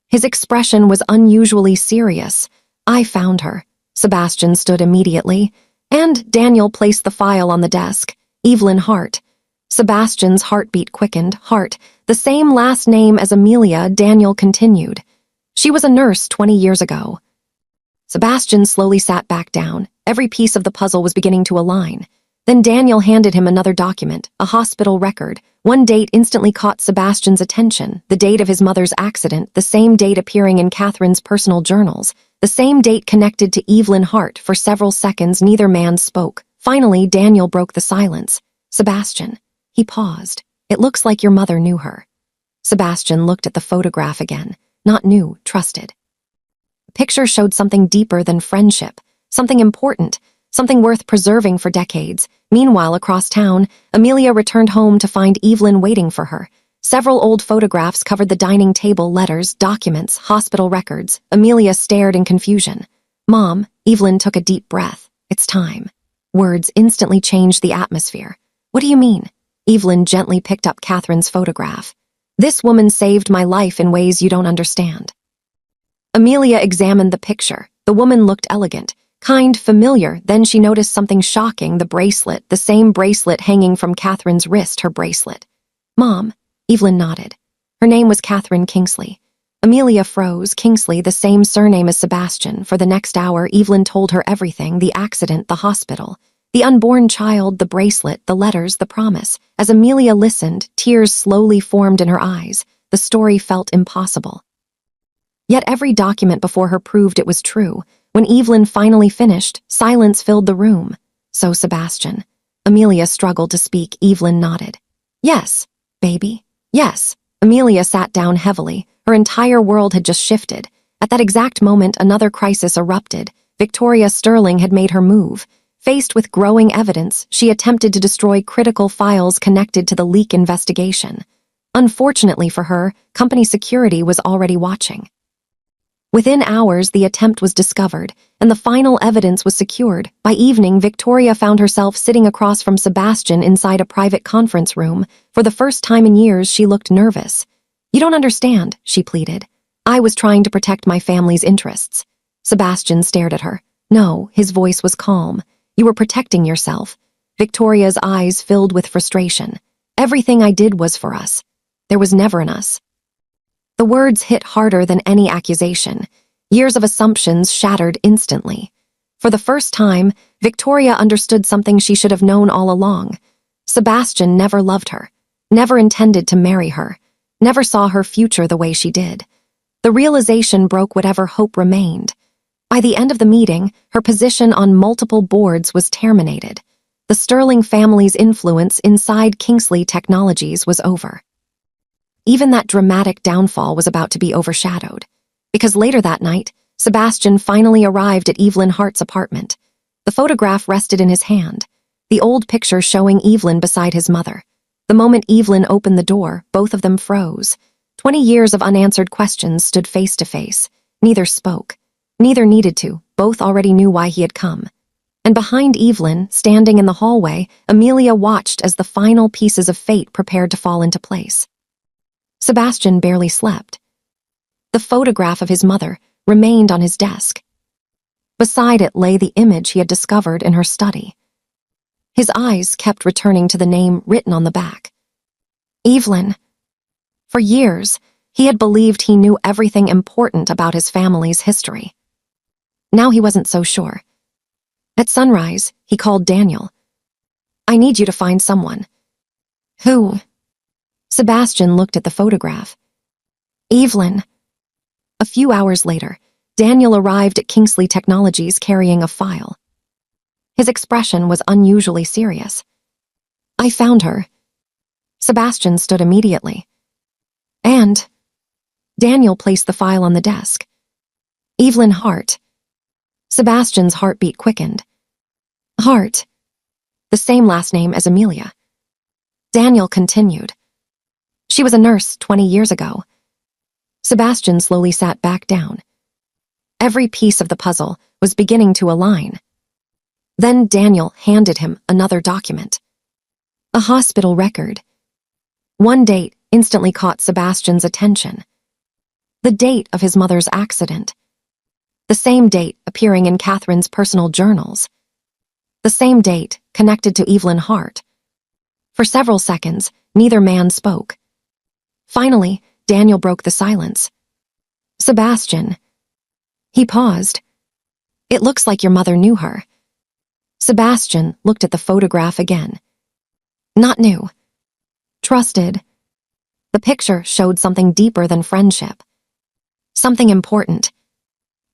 His expression was unusually serious. I found her. Sebastian stood immediately, and Daniel placed the file on the desk. Evelyn Hart. Sebastian's heartbeat quickened. Hart, the same last name as Amelia, Daniel continued. She was a nurse 20 years ago. Sebastian slowly sat back down. Every piece of the puzzle was beginning to align. Then Daniel handed him another document, a hospital record. One date instantly caught Sebastian's attention, the date of his mother's accident, the same date appearing in Catherine's personal journals, the same date connected to Evelyn Hart. For several seconds, neither man spoke. Finally, Daniel broke the silence. Sebastian. He paused. It looks like your mother knew her. Sebastian looked at the photograph again. Not knew, trusted. The picture showed something deeper than friendship, something important, something worth preserving for decades. Meanwhile, across town, Amelia returned home to find Evelyn waiting for her. Several old photographs covered the dining table, letters, documents, hospital records. Amelia stared in confusion. Mom, Evelyn took a deep breath. It's time. Words instantly changed the atmosphere. What do you mean? Evelyn gently picked up Catherine's photograph. This woman saved my life in ways you don't understand. Amelia examined the picture. The woman looked elegant, kind, familiar. Then she noticed something shocking, the bracelet, the same bracelet hanging from Catherine's wrist, her bracelet. Mom, Evelyn nodded. Her name was Catherine Kingsley. Amelia froze. Kingsley, the same surname as Sebastian. For the next hour, Evelyn told her everything, the accident, the hospital, the unborn child, the bracelet, the letters, the promise. As Amelia listened, tears slowly formed in her eyes. The story felt impossible. Yet every document before her proved it was true. When Evelyn finally finished, silence filled the room. So Sebastian. Amelia struggled to speak. Evelyn nodded. Yes, baby. Yes. Amelia sat down heavily. Her entire world had just shifted. At that exact moment, another crisis erupted. Victoria Sterling had made her move. Faced with growing evidence, she attempted to destroy critical files connected to the leak investigation. Unfortunately for her, company security was already watching. Within hours, the attempt was discovered, and the final evidence was secured. By evening, Victoria found herself sitting across from Sebastian inside a private conference room. For the first time in years, she looked nervous. You don't understand, she pleaded. I was trying to protect my family's interests. Sebastian stared at her. No, his voice was calm. You were protecting yourself. Victoria's eyes filled with frustration. Everything I did was for us. There was never an us. The words hit harder than any accusation. Years of assumptions shattered instantly. For the first time, Victoria understood something she should have known all along. Sebastian never loved her, never intended to marry her, never saw her future the way she did. The realization broke whatever hope remained. By the end of the meeting, her position on multiple boards was terminated. The Sterling family's influence inside Kingsley Technologies was over. Even that dramatic downfall was about to be overshadowed. Because later that night, Sebastian finally arrived at Evelyn Hart's apartment. The photograph rested in his hand, the old picture showing Evelyn beside his mother. The moment Evelyn opened the door, both of them froze. 20 years of unanswered questions stood face to face. Neither spoke. Neither needed to. Both already knew why he had come. And behind Evelyn, standing in the hallway, Amelia watched as the final pieces of fate prepared to fall into place. Sebastian barely slept. The photograph of his mother remained on his desk. Beside it lay the image he had discovered in her study. His eyes kept returning to the name written on the back. Evelyn. For years, he had believed he knew everything important about his family's history. Now he wasn't so sure. At sunrise, he called Daniel. I need you to find someone. Who? Sebastian looked at the photograph. Evelyn. A few hours later, Daniel arrived at Kingsley Technologies carrying a file. His expression was unusually serious. I found her. Sebastian stood immediately. And Daniel placed the file on the desk. Evelyn Hart. Sebastian's heartbeat quickened. Hart. The same last name as Amelia. Daniel continued. She was a nurse 20 years ago. Sebastian slowly sat back down. Every piece of the puzzle was beginning to align. Then Daniel handed him another document. A hospital record. One date instantly caught Sebastian's attention. The date of his mother's accident. The same date appearing in Catherine's personal journals. The same date connected to Evelyn Hart. For several seconds, neither man spoke. Finally, Daniel broke the silence. Sebastian. He paused. It looks like your mother knew her. Sebastian looked at the photograph again. Not new. Trusted. The picture showed something deeper than friendship. Something important.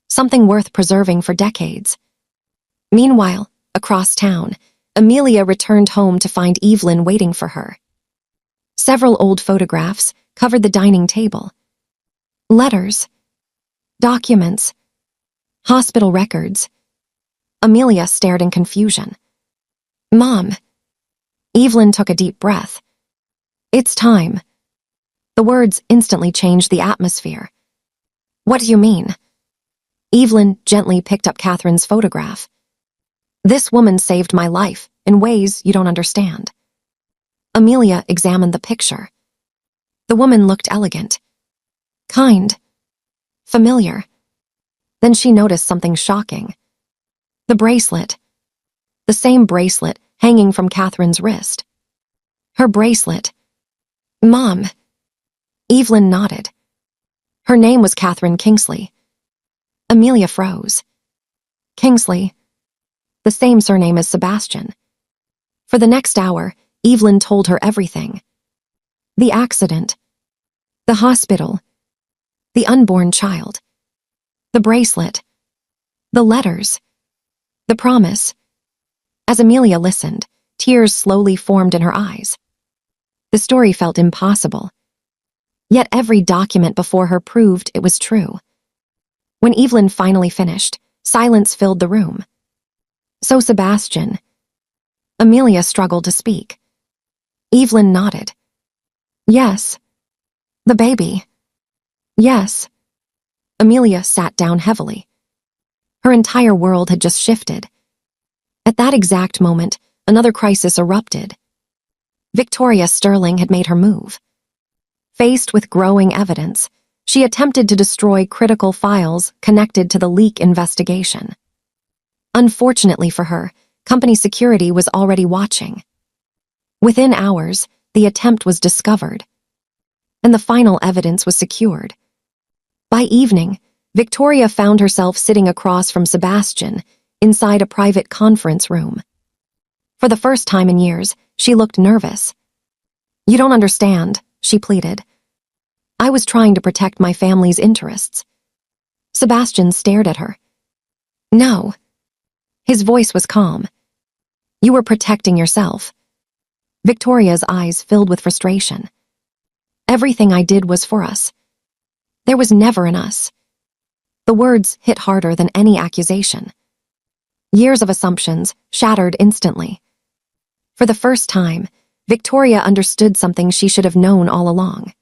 Something worth preserving for decades. Meanwhile, across town, Amelia returned home to find Evelyn waiting for her. Several old photographs covered the dining table. Letters. Documents. Hospital records. Amelia stared in confusion. Mom. Evelyn took a deep breath. It's time. The words instantly changed the atmosphere. What do you mean? Evelyn gently picked up Catherine's photograph. This woman saved my life in ways you don't understand. Amelia examined the picture. The woman looked elegant. Kind. Familiar. Then she noticed something shocking. The bracelet. The same bracelet hanging from Catherine's wrist. Her bracelet. Mom. Evelyn nodded. Her name was Catherine Kingsley. Amelia froze. Kingsley. The same surname as Sebastian. For the next hour, Evelyn told her everything. The accident. The hospital. The unborn child. The bracelet. The letters. The promise. As Amelia listened, tears slowly formed in her eyes. The story felt impossible. Yet every document before her proved it was true. When Evelyn finally finished, silence filled the room. So Sebastian. Amelia struggled to speak. Evelyn nodded. Yes. The baby. Yes. Amelia sat down heavily. Her entire world had just shifted. At that exact moment, another crisis erupted. Victoria Sterling had made her move. Faced with growing evidence, she attempted to destroy critical files connected to the leak investigation. Unfortunately for her, company security was already watching. Within hours, the attempt was discovered, and the final evidence was secured. By evening, Victoria found herself sitting across from Sebastian inside a private conference room. For the first time in years, she looked nervous. You don't understand, she pleaded. I was trying to protect my family's interests. Sebastian stared at her. No. His voice was calm. You were protecting yourself. Victoria's eyes filled with frustration. Everything I did was for us. There was never an us. The words hit harder than any accusation. Years of assumptions shattered instantly. For the first time, Victoria understood something she should have known all along.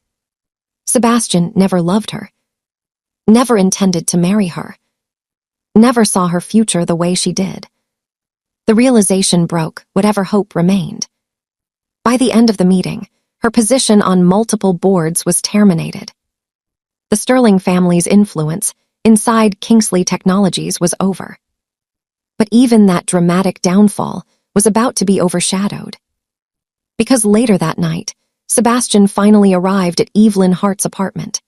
Sebastian never loved her. Never intended to marry her. Never saw her future the way she did. The realization broke whatever hope remained. By the end of the meeting, her position on multiple boards was terminated. The Sterling family's influence inside Kingsley Technologies was over. But even that dramatic downfall was about to be overshadowed. Because later that night, Sebastian finally arrived at Evelyn Hart's apartment.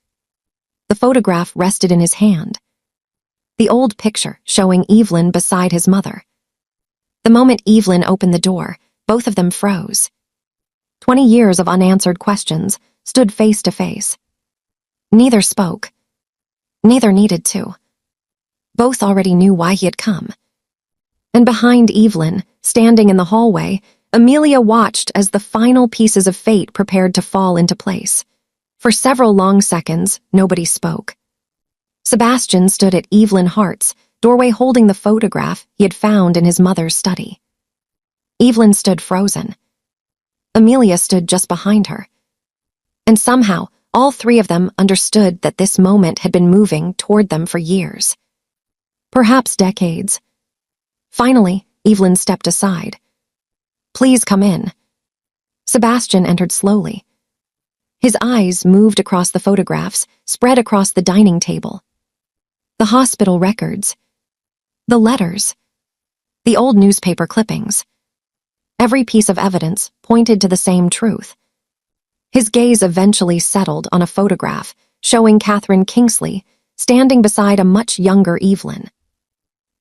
The photograph rested in his hand. The old picture showing Evelyn beside his mother. The moment Evelyn opened the door, both of them froze. 20 years of unanswered questions stood face to face. Neither spoke. Neither needed to. Both already knew why he had come. And behind Evelyn, standing in the hallway, Amelia watched as the final pieces of fate prepared to fall into place. For several long seconds, nobody spoke. Sebastian stood at Evelyn Hart's doorway holding the photograph he had found in his mother's study. Evelyn stood frozen. Amelia stood just behind her. And somehow, all three of them understood that this moment had been moving toward them for years. Perhaps decades. Finally, Evelyn stepped aside. "Please come in." Sebastian entered slowly. His eyes moved across the photographs, spread across the dining table. The hospital records. The letters. The old newspaper clippings. Every piece of evidence pointed to the same truth. His gaze eventually settled on a photograph showing Catherine Kingsley standing beside a much younger Evelyn.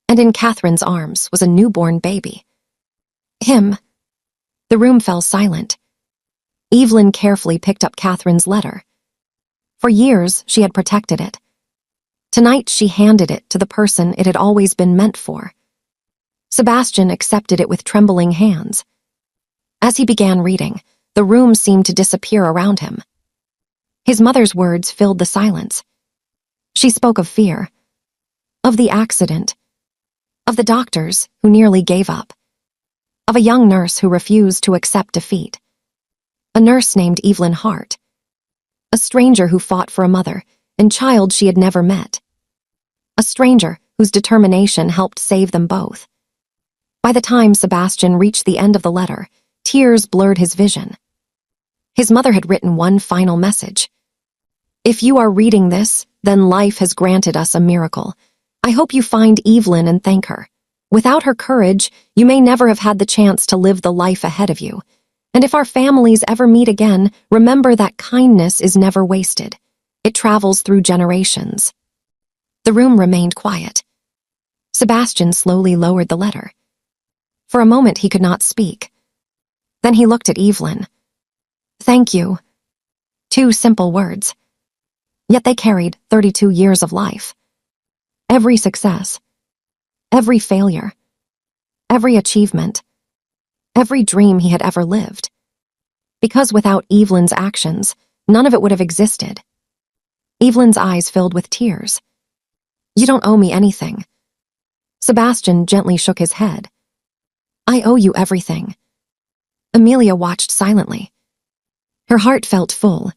And in Catherine's arms was a newborn baby. Him. The room fell silent. Evelyn carefully picked up Catherine's letter. For years, she had protected it. Tonight, she handed it to the person it had always been meant for. Sebastian accepted it with trembling hands. As he began reading, the room seemed to disappear around him. His mother's words filled the silence. She spoke of fear, of the accident, of the doctors who nearly gave up, of a young nurse who refused to accept defeat. A nurse named Evelyn Hart, a stranger who fought for a mother and child she had never met, a stranger whose determination helped save them both. By the time Sebastian reached the end of the letter, tears blurred his vision. His mother had written one final message. "If you are reading this, then life has granted us a miracle. I hope you find Evelyn and thank her. Without her courage, you may never have had the chance to live the life ahead of you. And if our families ever meet again, remember that kindness is never wasted. It travels through generations." The room remained quiet. Sebastian slowly lowered the letter. For a moment he could not speak. Then he looked at Evelyn. "Thank you." 2 simple words. Yet they carried 32 years of life. Every success, every failure, every achievement, every dream he had ever lived. Because without Evelyn's actions, none of it would have existed. Evelyn's eyes filled with tears. "You don't owe me anything." Sebastian gently shook his head. "I owe you everything." Amelia watched silently. Her heart felt full.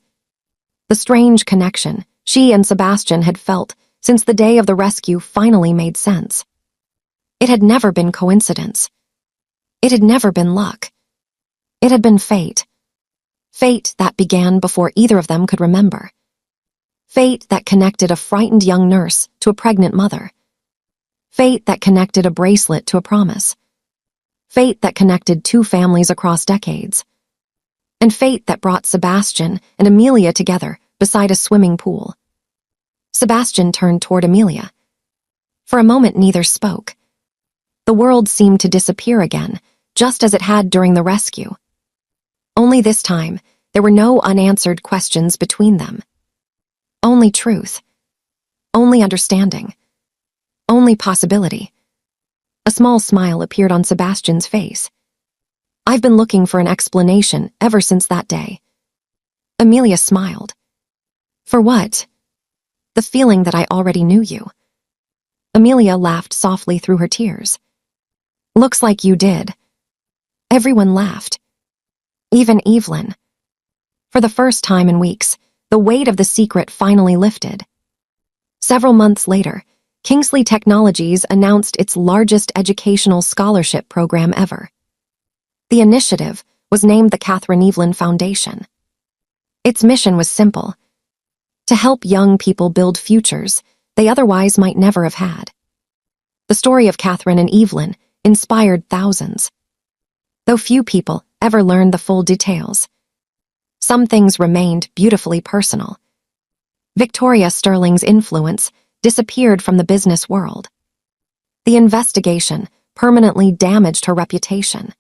The strange connection she and Sebastian had felt since the day of the rescue finally made sense. It had never been coincidence. It had never been luck. It had been fate. Fate that began before either of them could remember. Fate that connected a frightened young nurse to a pregnant mother. Fate that connected a bracelet to a promise. Fate that connected 2 families across decades. And fate that brought Sebastian and Amelia together beside a swimming pool. Sebastian turned toward Amelia. For a moment, neither spoke. The world seemed to disappear again, just as it had during the rescue. Only this time, there were no unanswered questions between them. Only truth. Only understanding. Only possibility. A small smile appeared on Sebastian's face. "I've been looking for an explanation ever since that day." Amelia smiled. "For what?" "The feeling that I already knew you." Amelia laughed softly through her tears. "Looks like you did." Everyone laughed. Even Evelyn. For the first time in weeks, the weight of the secret finally lifted. Several months later, Kingsley Technologies announced its largest educational scholarship program ever. The initiative was named the Catherine Evelyn Foundation. Its mission was simple: to help young people build futures they otherwise might never have had. The story of Catherine and Evelyn inspired thousands. Though few people ever learned the full details, some things remained beautifully personal. Victoria Sterling's influence disappeared from the business world. The investigation permanently damaged her reputation.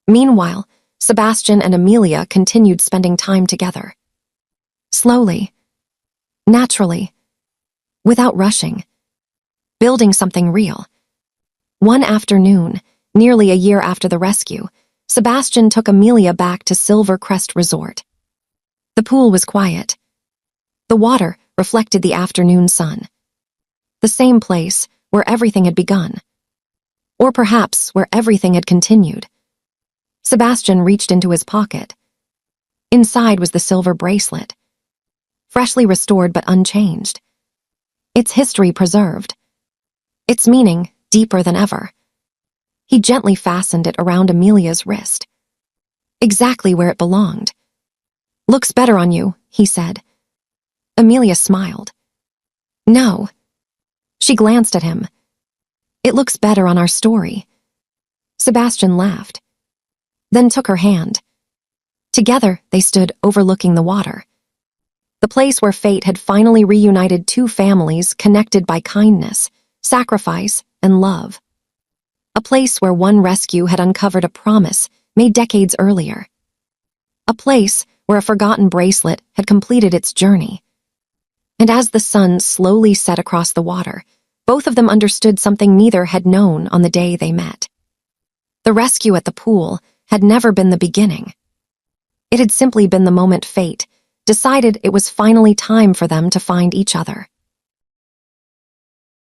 Meanwhile, Sebastian and Amelia continued spending time together. Slowly, naturally, without rushing, building something real. One afternoon, nearly a year after the rescue, Sebastian took Amelia back to Silver Crest Resort. The pool was quiet. The water reflected the afternoon sun. The same place where everything had begun. Or perhaps where everything had continued. Sebastian reached into his pocket. Inside was the silver bracelet, freshly restored but unchanged. Its history preserved. Its meaning deeper than ever. He gently fastened it around Amelia's wrist, exactly where it belonged. "Looks better on you," he said. Amelia smiled. "No." She glanced at him. "It looks better on our story." Sebastian laughed, then took her hand. Together, they stood overlooking the water. The place where fate had finally reunited two families connected by kindness, sacrifice, and love. A place where one rescue had uncovered a promise made decades earlier. A place where a forgotten bracelet had completed its journey. And as the sun slowly set across the water, both of them understood something neither had known on the day they met. The rescue at the pool had never been the beginning. It had simply been the moment fate decided it was finally time for them to find each other.